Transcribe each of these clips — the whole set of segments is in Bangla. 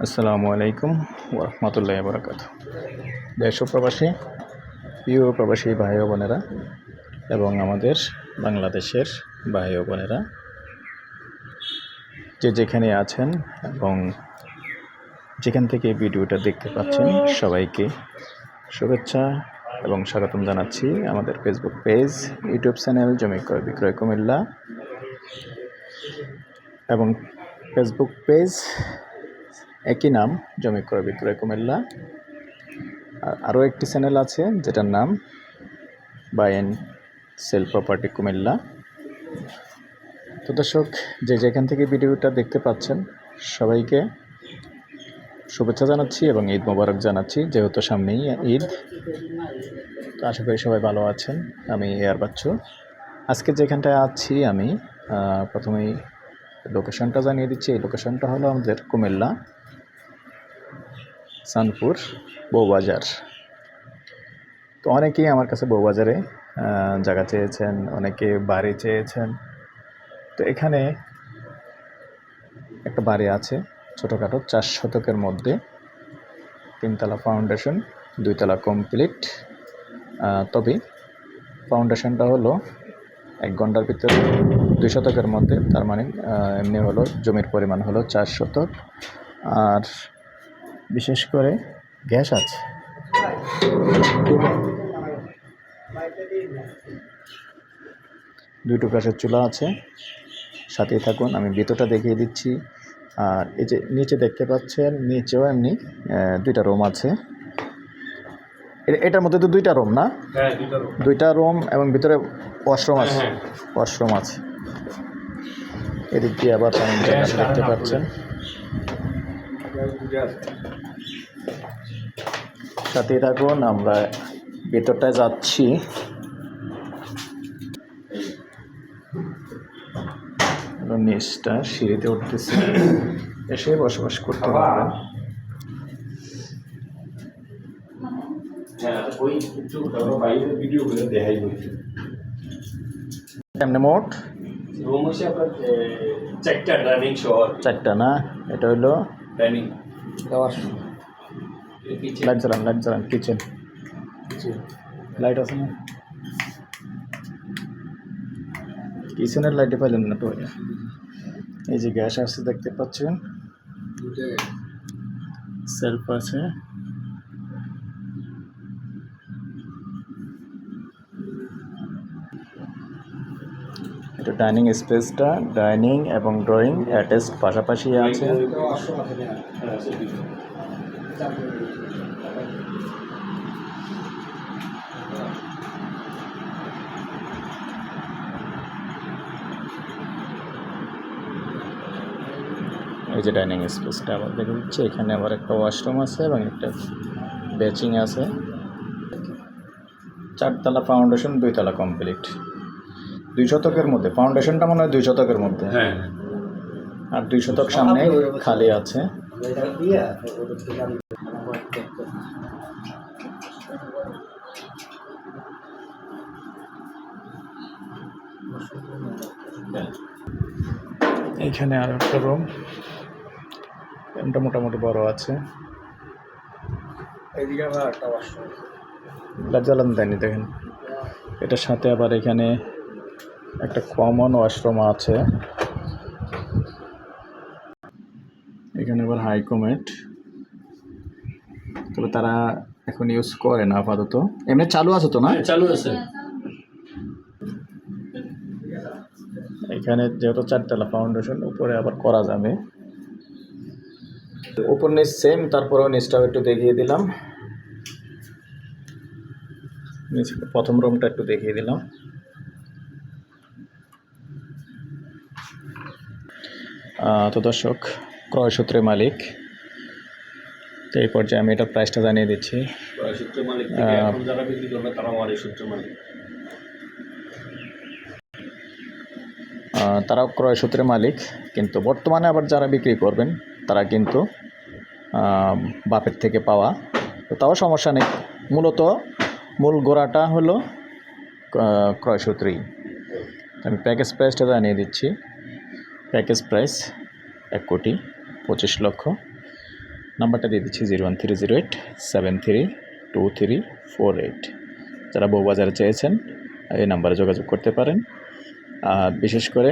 আসসালামু আলাইকুম ওরহমতুল্লাহি বারাকাতুহু। দেশ ও প্রবাসী প্রিয় প্রবাসী ভাই ও বোনেরা এবং আমাদের বাংলাদেশের ভাই ও বোনেরা যে যেখানে আছেন এবং যেখান থেকে ভিডিওটা দেখতে পাচ্ছেন সবাইকে শুভেচ্ছা এবং স্বাগতম জানাচ্ছি আমাদের ফেসবুক পেজ, ইউটিউব চ্যানেল জমি ক্রয় বিক্রয় কুমিল্লা এবং ফেসবুক পেজ একই নাম জমি ক্রয় বিক্রয় কুমিল্লা। আর আরও একটি চ্যানেল আছে যেটার নাম buy and sell property Comilla. তো দর্শক, যে যেখান থেকে ভিডিওটা দেখতে পাচ্ছেন সবাইকে শুভেচ্ছা জানাচ্ছি এবং ঈদ মোবারক জানাচ্ছি, যেহেতু সামনেই ঈদ। তো আশা করি সবাই ভালো আছেন। আমি এয়ার বাচ্চু। আজকে যেখানটায় আছি আমি প্রথমেই লোকেশনটা জানিয়ে দিচ্ছি। এই লোকেশনটা হলো আমাদের কুমিল্লা সানপুর বউবাজার। তো অনেকেই আমার কাছে বউবাজারে জায়গা চেয়েছেন, অনেকে বাড়ি চেয়েছেন। তো এখানে একটা বাড়ি আছে ছোটোখাটো 4 শতকের মধ্যে, 3তলা ফাউন্ডেশন, 2তলা কমপ্লিট। তবে ফাউন্ডেশনটা হলো 1 ঘন্টার ভিতরে 2 শতকের মধ্যে, তার মানে এমনি হলো জমির পরিমাণ হলো 4 শতক। আর বিশেষ করে গ্যাস আছে, দুটো গ্যাসের চুলা আছে। সাথেই থাকুন, আমি ভিতরটা দেখিয়ে দিচ্ছি। আর এই যে নিচে দেখতে পাচ্ছেন, নিচেও এমনি 2টা রুম আছে। এটার মধ্যে তো 2টা রুম না? হ্যাঁ, 2টা রুম এবং ভিতরে ওয়াশরুম আছে। ওয়াশরুম আছে। এদিক দিয়ে আবার দেখতে পাচ্ছেন। সাথেই থাকুন, আমরা ভিতরটায় যাচ্ছি। নিচটা সিঁড়িতে উঠতেছে, এসে বসবাস করতে পারবেন। এমনি মোট রুম হচ্ছে আপনার 4টা ডাইনিং সহ। 4টা না? এটা হইলো ডাইনিং লাইট জ্বালান কিচেন। লাইট আছে না? কিচেনের লাইটে পাইলেন না তো? এই যে গ্যাস আছে দেখতে পাচ্ছেন, সেলফ আছে। এটা ডাইনিং স্পেসটা, ডাইনিং এবং ড্রয়িং অ্যাটাচড পাশাপাশি আছে। এই যে ডাইনিং স্পেসটা আবার দেখে দিচ্ছে। এখানে আবার একটা ওয়াশরুম আছে এবং একটা বেচিং আছে। 4তলা ফাউন্ডেশন, 2তলা কমপ্লিট। 2 শতকের মধ্যে ফাউন্ডেশনটা মনে হয় 2 শতকের মধ্যে। হ্যাঁ, আর 2 শতক সামনে খালি আছে। এইখানে আর একটা রুম, রুমটা মোটামুটি বড় আছে। জ্বালান দেয়নি দেখেন। এটার সাথে আবার এখানে একটা কমন ওয়াশরুম আছে। এখানে আবার হাইকমেট, তবে তারা এখন ইউজ করে না আপাতত। এমনি চালু আছে তো না? চালু আছে। এখানে যেহেতু 4তলা ফাউন্ডেশন, উপরে আবার করা যাবে। উপর নিচ সেম, তারপরেও নিচটাও একটু দেখিয়ে দিলাম। প্রথম রুমটা একটু দেখিয়ে দিলাম। তো দর্শক, ক্রয়সূত্রে মালিক। তো এই পর্যায়ে আমি এটার প্রাইসটা জানিয়ে দিচ্ছি। ক্রয়সূত্রে মালিক থেকে এখন যারা বিক্রি করবে তারা আমারই সূত্রে মালিক। তারাও ক্রয়সূত্রে মালিক, কিন্তু বর্তমানে আবার যারা বিক্রি করবেন তারা কিন্তু বাপের থেকে পাওয়া। তো তাও সমস্যা নেই, মূলত মূল গোড়াটা হলো ক্রয়সূত্রেই। আমি প্যাকেজ প্রাইসটা জানিয়ে দিচ্ছি। Package price 1,25,00,000। নাম্বারটা দিয়ে দিচ্ছি 01308732348। যারা বউবাজারে চেয়েছেন এই নাম্বারে যোগাযোগ করতে পারেন। বিশেষ করে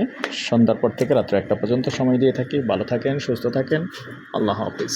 সন্ধ্যার পর থেকে রাত্র 1টা পর্যন্ত সময় দিয়ে থাকি। ভালো থাকেন, সুস্থ থাকেন। আল্লাহ হাফিজ।